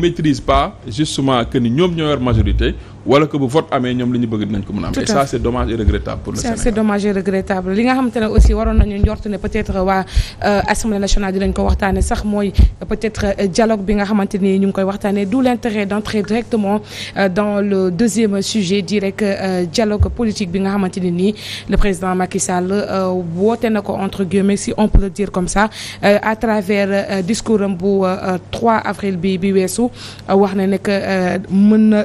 maîtrise pas justement que ni ñoom ñoo yor majorité wala que bu vote amee ñoom li ñu bëgg dinañ ko mën a am. Et ça c'est dommage et regrettable pour le Sénégal. C'est dommage et regrettable li nga xamante ne aussi waroon nañu njort ne peut-être waa Assemblée nationale dinañ ko waxtaane sax mooy peut-être dialogue bi nga xamante ni ñu ngi koy waxtaane d'où l'intérêt d'entrer directement dans le deuxième sujet direct dialogue politique bi nga xamante ni nii le président Macky Sall woote na ko entre guillemets si on peut le dire comme ça à travers discours am bu 3 avril bi weesu wax na ne que mën na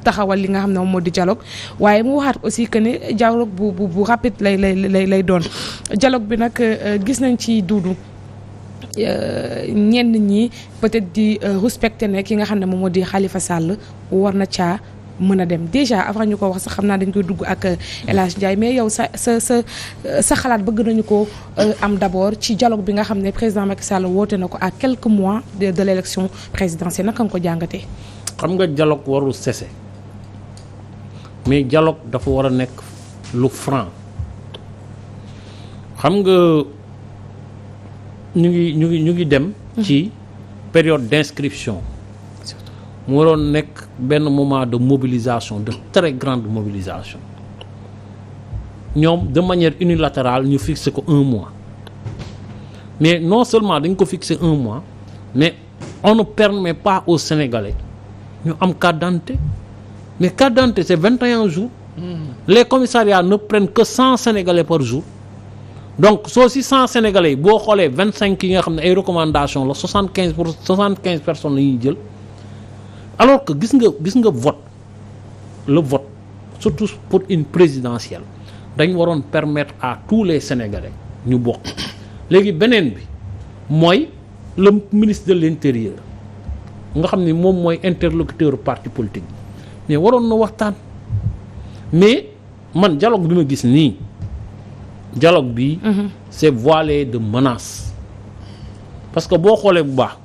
taxawal li nga xam ne moom moo di dialogue waaye mu waxaat aussi que ne dialogue bu rapide lay doon dialogue bi nag gis nañ ci duudu ñenn ñi peut-être di respecter ne ki nga xam ne moom moo di Khalifa Sall war na caa mën a dem déjà avant ñu ko wax sax xam naa dañ koy dugg ak El Hadj Ndiaye mais yow sa xalaat bëgg nañu ko am d'abord ci dialogue bi nga xam ne président Macky Sall woote na ko à quelques mois de l'élection présidentielle naka nga ko jàngatee. xam nga dialogue warul cesser mais dialogue dafa war a nekk lu franc xam nga ñu ngi dem. ci période d'inscription. mu waroon nekk benn moment de mobilisation de très grande mobilisation ñoom de manière unilatérale ñu fixé ko 1 mois mais non seulement dañ ko fixé 1 mois mais on ne permet pas aux Sénégalais ñu am carte d'identité mais carte d'identité c'est 21 jours. Les commissariats ne prennent que 100 Sénégalais par jour donc soo si 100 Sénégalais yi boo xoolee 25 yi nga xam ne ay recommandations la 75 personnes la ñuy jël. Alors que gis nga vote le vote surtout pour une présidentielle dañ waroon permettre à tous les Sénégalais ñu bokk léegi beneen bi mooy le ministre de l'Intérieur nga xam ni moom mooy interlocuteur parti politique mais waroon na waxtaan mais man dialogue bi ma gis nii dialogue bi c'est voilé de menaces parce que boo xoolee bu baax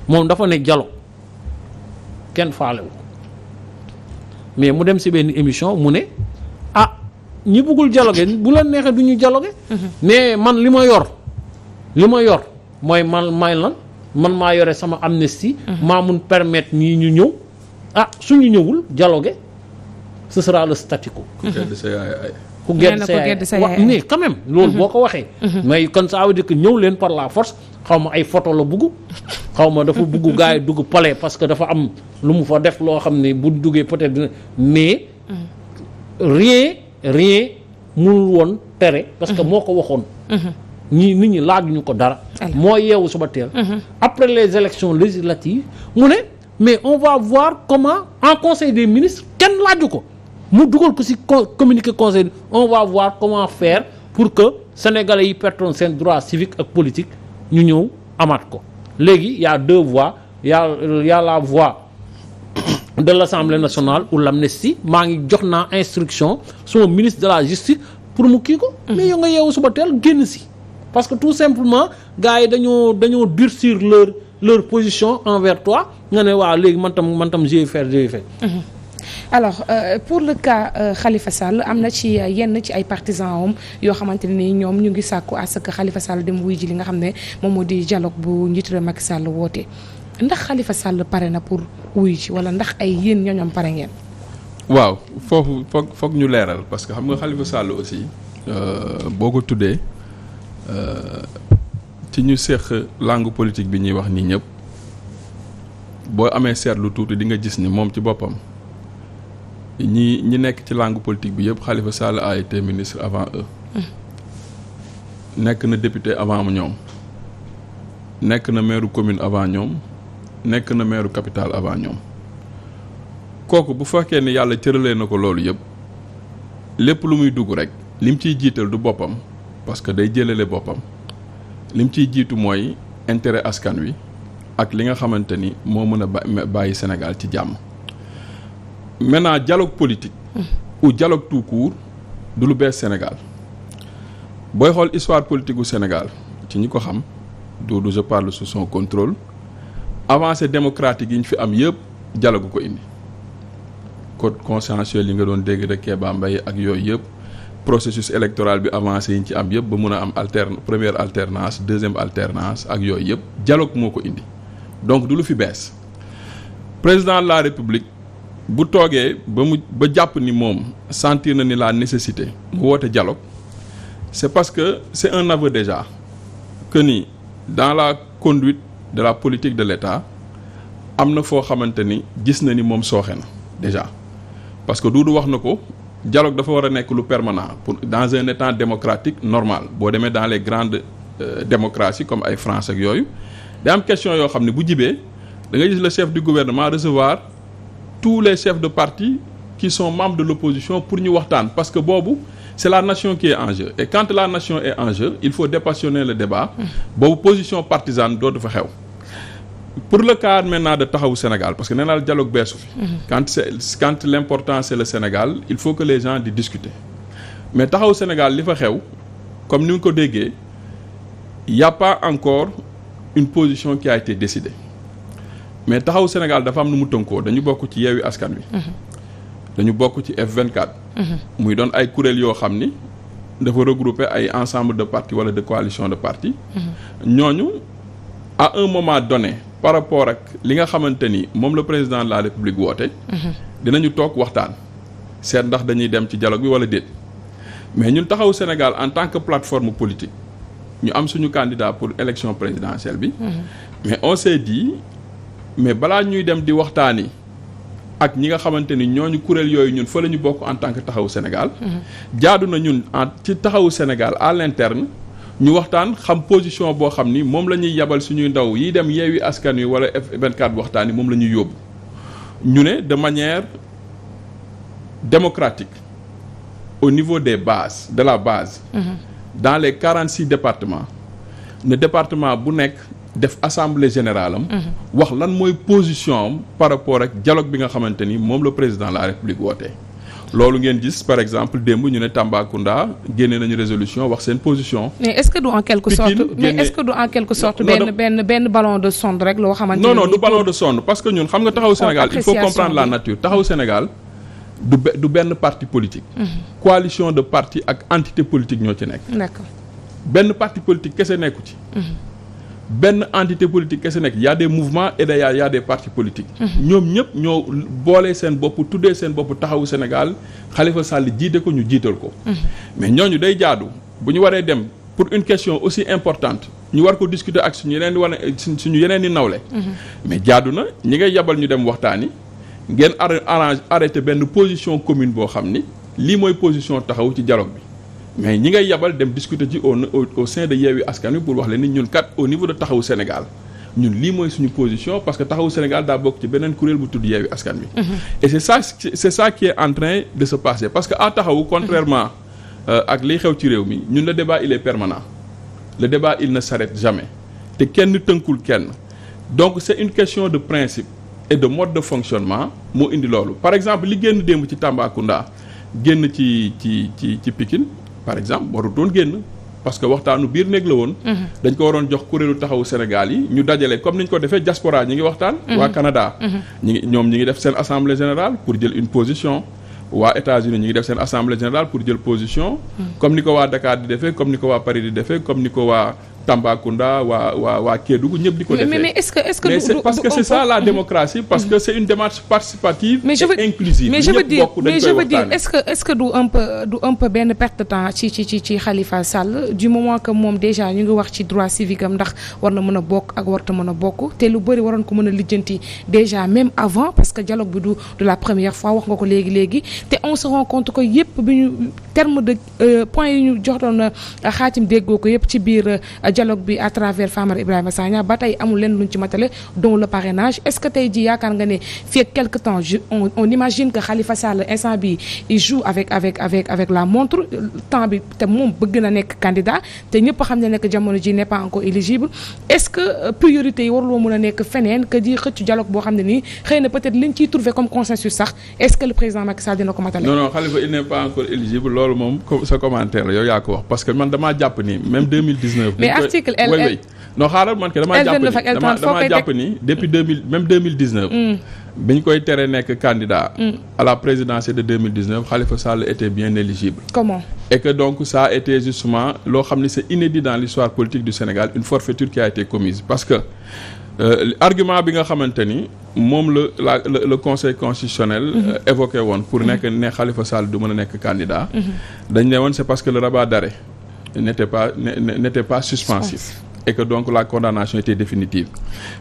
moom dafa ne dialogue kenn faalewu mais mu dem ci benn émission mu ne ñi bëggul dialoguer bu la neexee du ñu dialoguer mais man li ma yor mooy man maa yore sama amnistie maa mun permettre ñii ñu ñëw suñu ñëwul dialoguer ce sera le statu quo ku gedd sa yaay mais quand même loolu boo ko waxee mais kon ça veut dire que ñëw leen par la force xaw ma ay photo la bugg xaw ma dafa bugg gars yi dugg palais parce que dafa am lu mu fa def loo xam ne bu duggee peut-être dina mais rien mënul woon tere parce que moo ko waxoon nit ñi laajuñu ko dara moo yeewu suba teel après les élections législatives mu ne mais on va voir comment en conseil des ministres kenn laaju ko mu dugal ko ci communiqué conseil on va voir comment faire pour que sénégalais yi pertoon seen droit civique ak politique ñu ñëw amaat ko léegi y a 2 voies y a la voie de l'Assemblée nationale ou l'amnistie maa ngi jox naa instruction suma ministre de la justice pour mu kii ko mais yow nga yeewu suba teel génn ci parce que tout simplement gars yi dañoo durcir leur position envers toi nga ne waaw léegi man tam je vais faire alors pour le cas Khalifa Sall am na ci yenn ci ay partisans am yoo xamante ne ñoom ñu ngi sàkku à ce que Khalifa Sall dem wuy ji li nga xam ne moom moo di dialogue bu njiitu réew Macky Sall woote ndax Khalifa Sall pare na pour wuy ji wala ndax ay yéen ñooñam pare ngeen. waaw foofu foog ñu leeral parce que xam nga Khalifa Sall aussi boo ko tuddee ci ñu seq langue politique bi ñuy wax nii ñëpp boo amee seetlu tuuti di nga gis ni moom ci boppam. ñi nekk ci langue politique bi yëpp Khalifa Sall a été ministre avant eux nekk na député avant ñoom nekk na maire commune avant ñoom nekk na maire capitale avant ñoom kooku bu fekkee ni yàlla cëralee na ko loolu yëpp lépp lu muy dugg rek lim ciy jiital du boppam parce que day jëlale boppam lim ciy jiitu mooy intérêt askan wi ak li nga xamante ni moo mën a bàyyi Sénégal ci jàmm. Maintenant dialogue politique ou dialogue tout court du lu bees Sénégal booy xool histoire politique u Sénégal ci ñi ko xam du je parle sous son contrôle avancée démocratique yi ñu fi am yëpp dialogue ko indi code consensuel yi nga doon dégg rek Kéba Mbaye ak yooyu yëpp processus électoral bi avancé yi ñu ci am yëpp ba mun a am première alternance deuxième alternance ak yooyu yëpp dialogue moo ko indi donc du lu fi bees président de la République bu toogee ba jàpp ni moom sentir na ni la nécessité mu woote dialogue c'est parce que c'est un aveu déjà que ni dans la conduite de la politique de l'État am na foo xamante ni gis na ni moom sooxe na déjà parce que Doudou wax na ko dialogue dafa war a nekk lu permanent pour dans un état démocratique normal boo demee dans les grandes démocraties comme ay France ak yooyu day am question yoo xam ne bu jibee da nga gis le chef du gouvernement recevoir tous les chefs de parti qui sont membres de l'opposition pour ñu waxtaan parce que boobu c'est la nation qui est en jeu et quand la nation est en jeu il faut dépassionner le débat boobu position partisane dootu fa xew pour le cas maintenant de Taxawu Sénégal parce que nee naa dialogue beesu fi quand l'important c'est le Sénégal il faut que les gens di discuter mais Taxawu Sénégal li fa xew comme ni nga ko déggee il y a pas encore une position qui a été décidée mais Taxawu Sénégal dafa am nu mu tënkoo dañu bokk ci Yewwi Askan Wi dañu bokk ci F24 muy doon ay kuréel yoo xam ni dafa regrouper ay ensemble de partis wala de coalition de partis ñooñu à un moment donné par rapport ak li nga xamante ni moom le président de la République woote dinañu toog waxtaan seet ndax dañuy dem ci dialogue bi wala déet mais ñun Taxawu Sénégal en tant que plateforme politique ñu am suñu candidat pour élection présidentielle bi mais on s'est dit mais balaa ñuy dem di waxtaani ak ñi nga xamante ni ñooñu kuréel yooyu ñun fa la ñu bokk en tant que Taxawu Sénégal jaadu na ñun ci Taxawu Sénégal à l'interne ñu waxtaan xam position boo xam ni moom la ñuy yabal suñuy ndaw yi dem Yewwi Askan Wi wala F24 waxtaan yi moom la ñuy yóbbu ñu ne de manière démocratique au niveau des bases de la base dans les 46 départements ne département bu nekk def assemblée générale am wax lan mooy position am par rapport ak dialogue bi nga xamante ni moom le président de la République wootee loolu ngeen gis par exemple démb ñu ne Tambacounda génne nañu résolution wax seen position. mais est-ce que du en quelque sorte benn ballon de sonde rek loo xamante ni non du ballon de sonde parce que ñun xam nga Taxawu Sénégal il faut comprendre la nature Taxawu Sénégal du benn parti politique coalition de partis ak entité politique ñoo ci nekk. D'accord. benn parti politique kese nekku ci benn entité politique kese nekk y a des mouvements et y a des partis politiques ñoom ñëpp ñoo boolee seen bopp tuddee seen bopp Taxawu Sénégal Khalifa Sall jiite ko ñu jiital ko mais ñooñu day jaadu bu ñu waree dem pour une question aussi importante ñu war ko discuter ak suñu yeneen i nawle mais jaadu na ñi ngay yabal ñu dem waxtaani ngeen arrêté benn position commune boo xam ni lii mooy position Taxawu ci dialogue bi mais ñi ngay yabal dem discuter ci au sein de Yewwi Askan Wi pour wax leen ni ñun kat au niveau de Taxawu Sénégal ñun lii mooy suñu position parce que Taxawu Sénégal daa bokk ci beneen kuréel bu tudd Yewwi Askan Wi et c'est ça qui est en train de se passer parce que à Taxawu contrairement ak liy xew ci réew mi ñun le débat il est permanent le débat il ne s'arrête jamais te kenn tënkul kenn donc c'est une question de principe et de mode de fonctionnement moo indi loolu par exemple li génn démb ci Tambacounda génn ci Pikine par exemple warutoon génn parce que waxtaanu biir néeg la woon dañ ko waroon jox kuréelu Taxawu Sénégal yi ñu dajale comme niñ ko defee diaspora ñi ngi waxtaan waa Canada ñi ngi def seen assemblée générale pour jël une position waa États-Unis ñi ngi def seen assemblée générale pour jël position comme ni ko waa Dakar di defee comme ni ko waa Paris di defee comme ni ko waa Tambacounda waa Kédougou ñëpp di ko defee mais est-ce que mais c'est parce que c'est ça la démocratie parce que c'est une démarche participative et inclusive mais je veux dire est-ce que du un peu benn perte de temps ci Khalifa Sall du moment que moom déjà ñu ngi wax ci droit civique am ndax war na mën a bokk ak warta mën a bokk te lu bëri waroon ko mën a lijjanti déjà même avant parce que dialogue bi du la première fois wax nga ko léegi te on se rend compte que yëpp bi ñu terme de points yi ñu joxoon xaatim déggoo ko yëpp ci biir dialogue bi à travers Famara Ibrahima Sagna ba tey amul leen luñ ci matale dont le parrainage est-ce que tey ji yaakaar nga ne fii ak quelque temps on imagine que Khalifa Sall instant bi il joue avec la montre temps bi te moom bëgg na nekk candidat te ñëpp xam ne nekk jamono ji n'est pas encore éligible est-ce que priorité yi waruloo mën a nekk feneen que di xëcc dialogue boo xam ne nii xëy na peut-être liñ ciy trouver comme consensus sax est-ce que le président Macky Sall dina ko matale. non Khalifa il n'est pas encore éligible loolu moom sa commentaire la yow yaa ko wax parce que man damaa jàpp ni même 2019. article L non xaaral man ke damaa jàpp ni depuis 2019 biñ koy tere nekk candidat à la présidentielle de 2019 Khalifa Sall était bien éligible. Comment? Et que donc ça a été justement loo xam ne c'est inédit dans l'histoire politique du Sénégal une forfaiture qui a été commise parce que argument bi nga xamante ni moom le conseil constitutionnel évoqué woon pour nekk ne Khalifa Sall du mën a nekk candidat dañ ne woon c'est parce que le rabat d'arrêt n'était pas suspensif et que donc la condamnation était définitive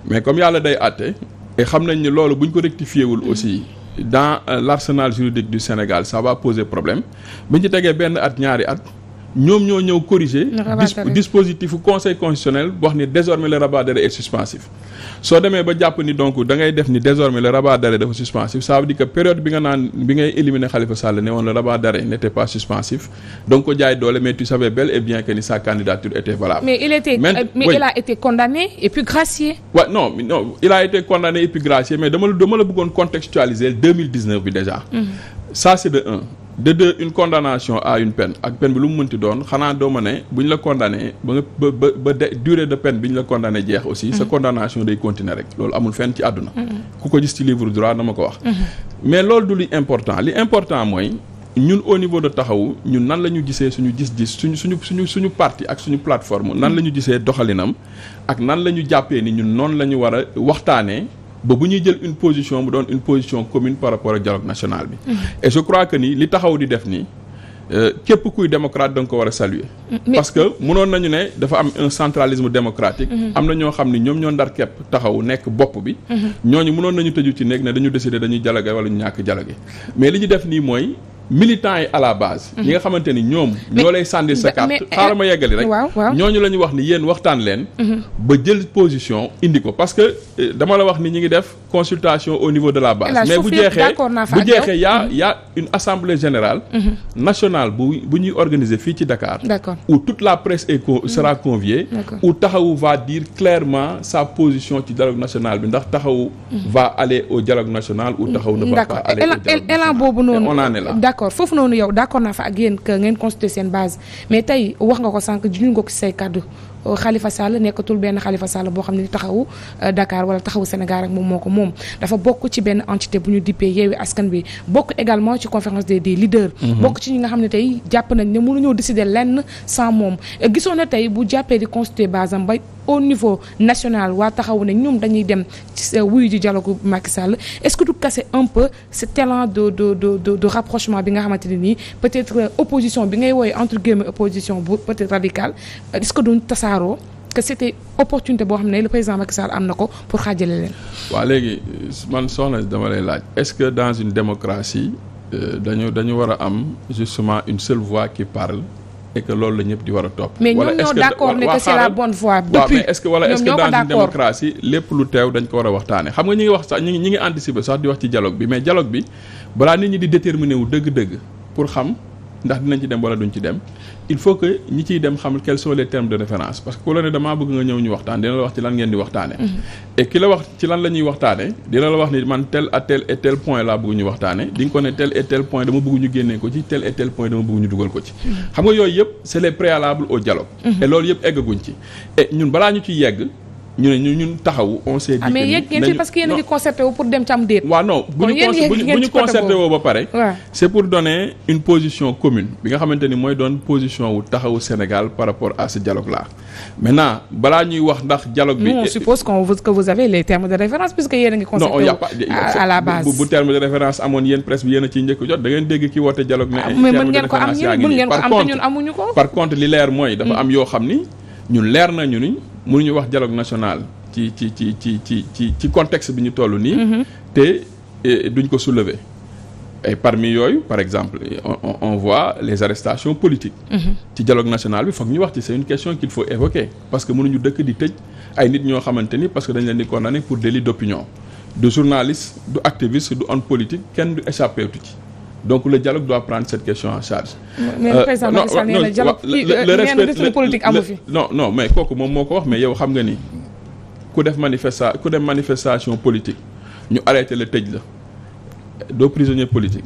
mais comme yàlla day àtte et xam nañ ni loolu bu ñu ko rectifié wul aussi dans l'arsenal juridique du Sénégal ça va poser problème bu ñu ci tegee benn at ñaari at ñoom ñoo ñëw corriger dispositif conseil constitutionnel wax ni désormais le rabat d'arrêt est suspensif soo demee ba jàpp ni donc da ngay def ni désormais le rabat d'arrêt dafa suspensif ça veut dire que période bi ngay éliminer Khalifa Sall ne woon le rabat d'arrêt n'était pas suspensif donc ko jaay doole mais tu savais bel et bien que ni sa candidature était valable. Mais il a été condamné et puis gracié. Ouais, non il a été condamné et puis gracié mais dama la bëggoon contextualiser 2019 bi déjà. Ça c'est de un. De deux, une condamnation à une peine ak peine bi lu mu mënti doon xanaa doo ma ne bu ñu la condamné ba durée de peine bi ñu la condamné jeex aussi sa condamnation day continuer rek loolu amul fenn ci àdduna ku ko gis ci livre droit dama ko wax mais loolu du li important mooy ñun au niveau de taxawu ñun nan la ñu gisee suñu gis-gis suñu parti ak suñu plateforme nan la ñu gisee doxalinam ak nan la ñu jàppee ni ñun noonu la ñu war a waxtaanee ba bu ñuy jël une position mu doon une position commune par rapport ak dialogue national bi. Et je crois que ni li taxaw di def nii képp kuy démocrate da nga ko war a saluer. Parce que mënoon nañu ne dafa am un centralisme démocratique. am na ñoo xam ni ñoom ñoo ndar képp taxaw nekk bopp bi. ñooñu mënoon nañu tëju ci nekk ne dañu décider dañuy dialoguer wala ñu ñàkk dialoguer mais li ñu def nii mooy. militants yi à la base. ñi nga xamante ni ñoom. ñoo lay sànni sa carte xaaral ma yeggali rek. ñooñu la ñu wax ni yéen waxtaan leen. ba jël position indi ko parce que dama la wax ni ñi ngi def consultation au niveau de la base. mais bu jeexee y a une assemblée générale. nationale bu ñuy organiser fii ci Dakar. où toute la presse sera conviée. où Taxawu va dire clairement sa position ci dialogue national bi ndax Taxawu. va aller au dialogue national ou Taxawu ne va pas aller au dialogue national. On en est là. D'accord foofu noonu yow d'accord naa fa ak yéen que ngeen constituer seen base mais tey wax nga ko sànq juñu nga ko ci say kàddu Khalifa Sall nekkatul benn Khalifa Sall boo xam ne taxawu Dakar wala taxawu Sénégal rek moom moo ko moom dafa bokk ci benn entité bu ñu dippee Yewwi Askan Wi bokk également ci conférence des leaders. bokk ci ñi nga xam ne tey jàpp nañ ne mënuñoo décider lenn sans moom gisoon na tey bu jàppee di constituer base am ba au niveau national waa taxawu ne ñoom dañuy dem ci wuyu ji dialogue Macky Sall est-ce que du casser un peu ce talent de rapprochement bi nga xamante ne nii peut-être opposition bi ngay wooye entre guillemets opposition bu peut-être radicale est-ce que duñ tasaaroo que c'était opportunité boo xam ne le président Macky Sall am na ko pour xaajale leen. waaw léegi man soxna dama lay laaj est-ce que dans une démocratie dañu war a am justement une seule voix qui parle. et que loolu la ñëpp di war a topp. mais ñoom ñoo d'accord ne que c'est la bonne voie. depuis mais est-ce que dans une démocratie lépp lu teew dañ ko war a waxtaane xam nga ñi ngi wax sax ñi ngi anticiper sax di wax ci dialogue bi mais dialogue bi balaa nit ñi di déterminer wu dëgg-dëgg pour xam ndax dinañ ci dem wala duñ ci dem il faut que ñi ciy dem xam quels sont les termes de référence parce que ku la ne damaa bëgg nga ñëw ñu waxtaan dina la wax ci lan ngeen di waxtaane et ki la wax ci lan la ñuy waxtaane dina la wax ni man tel à tel et tel point laa bëgg ñu waxtaane di nga ko ne tel et tel point dama bëgg ñu génnee ko ci tel et tel point dama bëgg ñu dugal ko ci xam nga yooyu yëpp c'est les préalables au dialogue et loolu yëpp eggaguñ ci et ñun balaa ñu ci yegg ñu ne ñun taxawu on s'est dit mais yegg ngeen ci parce que yéen a ngi concerté wu pour dem ci am déet. waaw non bu ñu concerté woo ba pare. c'est pour donner une position commune bi nga xamante ni mooy doon position wu taxawu Sénégal par rapport à ce dialogue là. maintenant balaa ñuy wax ndax dialogue bi. on suppose que vous avez les termes de référence puisque yéen a ngi concerté wu à la base. bu terme de référence amoon yéen presse bi yéen a ciy njëkk jot da ngeen dégg ki woote dialogue ne. terme de référence yaa ngi nii par contre li leer mooy dafa am yoo xam ni ñun leer nañu ni. mënuñu wax dialogue national ci contexte bi ñu toll nii. te duñ ko soulever. et parmi yooyu par exemple on voit les arrestations politiques. ci dialogue national bi foog ñu wax ci c'est une question qu'il faut évoquer parce que mënuñu dëkk di tëj ay nit ñoo xamante ni parce que dañ leen di condamner pour délit d'opinion. du journaliste du activiste du homme politique kenn du échappé tu ci. donc le dialogue doit prendre cette question en charge. mais le président Macky Sall nee na dialogue le respect politique amu fi. non mais kooku moom moo ko wax mais yow xam nga ni ku dem manifestation politique ñu arrêté la tëj la doo prisonnier politique.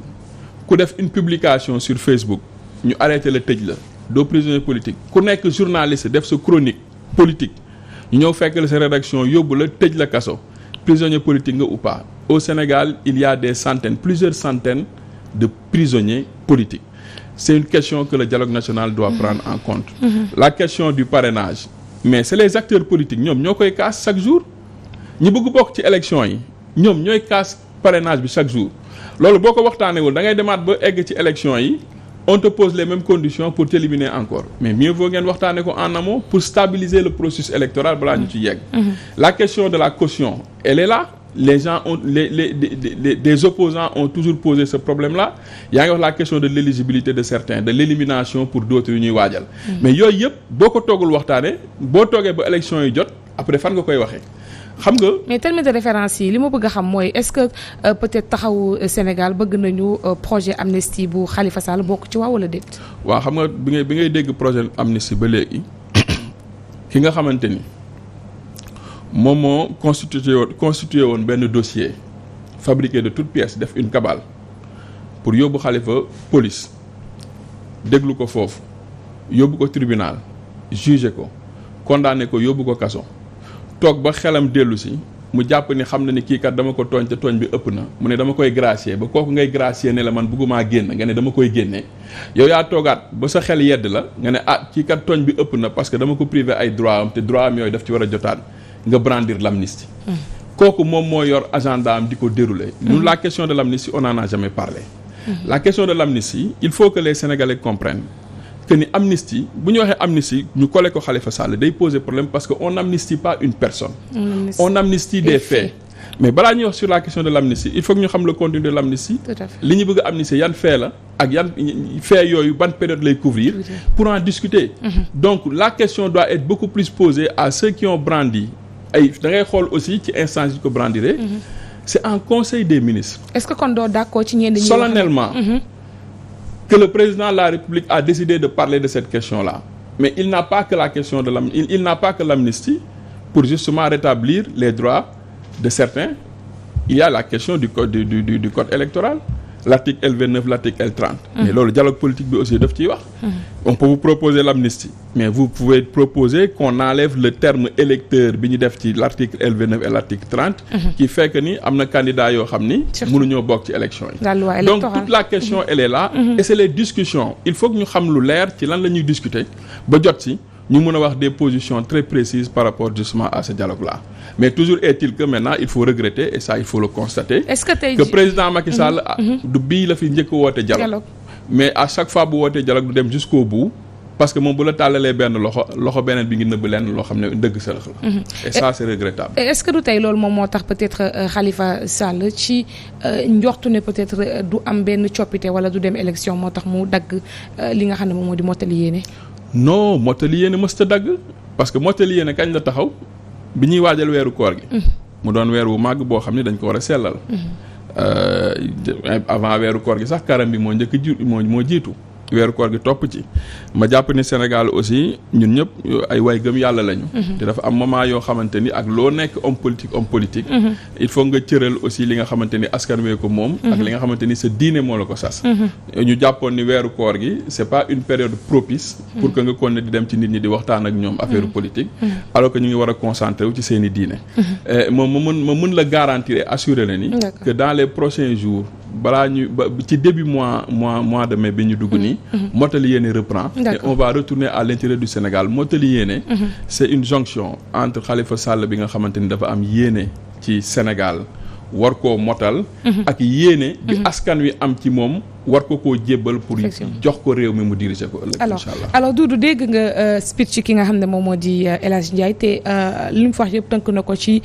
ku def une publication sur Facebook ñu arrêté la tëj la doo prisonnier politique ku nekk journaliste def sa chronique politique ñu ñëw fekk la sa rédaction yóbbu la tëj la kaso prisonnier politique nga ou pas. Au Sénégal il y a plusieurs centaines de prisonniers politiques. C'est une question que le dialogue national doit prendre en compte. La question du parrainage mais c'est les acteurs politiques ñoom ñoo koy kaas chaque jour ñi bëgg bokk ci élection yi ñoom ñooy casse parrainage bi chaque jour loolu boo ko waxtaanewul da ngay demaat ba egg ci élection yi on te pose les mêmes conditions pour t'éliminer encore mais mieux vaut ngeen waxtaane ko en amont pour stabiliser le processus électoral balaa ñu ci yegg. La question de la caution elle est là. Les gens ont des opposants ont toujours posé ce problème-là yaa ngi wax la question de l'éligibilité de certains de l'élimination pour d'autres yu ñuy waajal. Mais yooyu yëpp boo ko toogul waxtaane boo toogee ba élection yi jot après fan nga koy waxee. xam nga mais terme de référence yi li ma bëgg a xam mooy est-ce que peut-être taxawu Sénégal bëgg nañu projet amnistie bu Khalifa Sall bokk ci waaw wala déet. waaw xam nga bi ngay dégg projet amnistie ba léegi ki nga xamante ni moom moo constitué woon benn dossier fabriqué de toutes pièces def une cabale pour yóbbu Khalifa police déglu ko foofu yóbbu ko tribunal jugé ko condamné ko yóbbu ko kaso. toog ba xelam dellu si mu jàpp ni xam na ni kii kat dama ko tooñ te tooñ bi ëpp na mu ne dama koy gracier ba kooku ngay gracier ne la man bëggumaa génn nga ne dama koy génne yow yaa toogaat ba sa xel yedd la nga ne kii kat tooñ bi ëpp na parce que dama ko privé ay droit am te droit am yooyu daf ci war a jotaan nga brandir l'amnistie kooku moom moo yor agenda am di ko dérouler nous la question de l'amnistie on n'en a jamais parlé la question de l'amnistie il faut que les Sénégalais comprennent que ni amnistie bu ñu waxee amnistie ñu collé ko Khalifa Sall day poser problème parce que on n'amnistie pas une personne on amnistie des faits mais balaa ñuy wax sur la question de l'amnistie il faut que ñu xam le contenu de l'amnistie li ñu bëgg a amnistie yan fait la ak yan fait yooyu ban période lay couvrir pour en discuter donc la question doit être beaucoup plus posée à ceux qui ont brandi ay da ngay xool aussi ci instance yi ko brandiré c'est en conseil des ministres est-ce que kon doo d'accord ci ñenn ñi solennellement que le président de la République a décidé de parler de cette question-là. Mais il n'a pas que la question de il n'a pas que l'amnistie pour justement rétablir les droits de certains. Il y a la question du code du code électoral, l'article L29, l'article L30. Mais là, le dialogue politique bi aussi daf ciy wax. On peut vous proposer l'amnistie, mais vous pouvez proposer qu'on enlève le terme électeur bi ñu def ci l'article L29 et l'article 30 qui fait que ni am na candidat yoo xam ni mënuñoo bokk ci élection yi. Donc toute la question elle est là et c'est les discussions. Il faut que ñu xam lu leer ci lan la ñuy discuter ba jot ci ñu mën a wax des positions très précises par rapport justement à ce dialogue-là. Mais toujours est-il que maintenant il faut regretter et ça il faut le constater. Est-ce que tey que président Macky Sall du bii la fi njëkk woote dialogue. Mais à chaque fois bu wootee dialogue du dem jusqu'au bout parce que moom bu la tàllalee benn loxo beneen bi ngi nëbb lenn loo xam ne dëgg sërëx la. Et ça c'est regrettable. Est-ce que du tey loolu moom moo tax peut-être Khalifa Sall ci njortu ne peut-être du am benn coppite wala du dem élection moo tax mu dagg li nga xam ne moom moo di mottali yéene. Non mottali yéene mësta dagg parce que mottali yéene kañ la taxaw bi ñuy waajal weeru koor gi. mu doon weer wu màgg boo xam ne dañ ko war a sellal. Avant weeru koor gi sax karam bi moo njëkk moo jiitu weeru koor gi topp ci ma jàpp ni Sénégal aussi ñun ñëpp ay way gëm yàlla lañu. te dafa am moment yoo xamante ni ak loo nekk homme politique. il faut nga cëral aussi li nga xamante ni askan wee ko moom. ak li nga xamante ni sa diine moo la ko sas. ñu jàppoon ni weeru koor gi c'est pas une période propice. pour que nga kon ne di dem ci nit ñi di waxtaan ak ñoom affaire politique. alors que ñu ngi war a concentrer wu ci seen i diine. moom ma mën la garantir et assurer la ni. que dans les prochains jours. balaa ñu ci début mois de mai bi ñu dugg nii mottali yéene reprend et on va retourner à l'intérieur du Sénégal mottali yéene c'est une jonction entre Khalifa Sall bi nga xamante ni dafa am yéene ci Sénégal war koo motal ak yéene bi askan wi am ci moom war ko koo jébbal pour jox ko réew mi mu diriger ko ëllëg inchallah alors Doudou dégg nga speech ki nga xam ne moom moo di El Hadj Ndiaye te li mu wax yëpp tënk na ko ci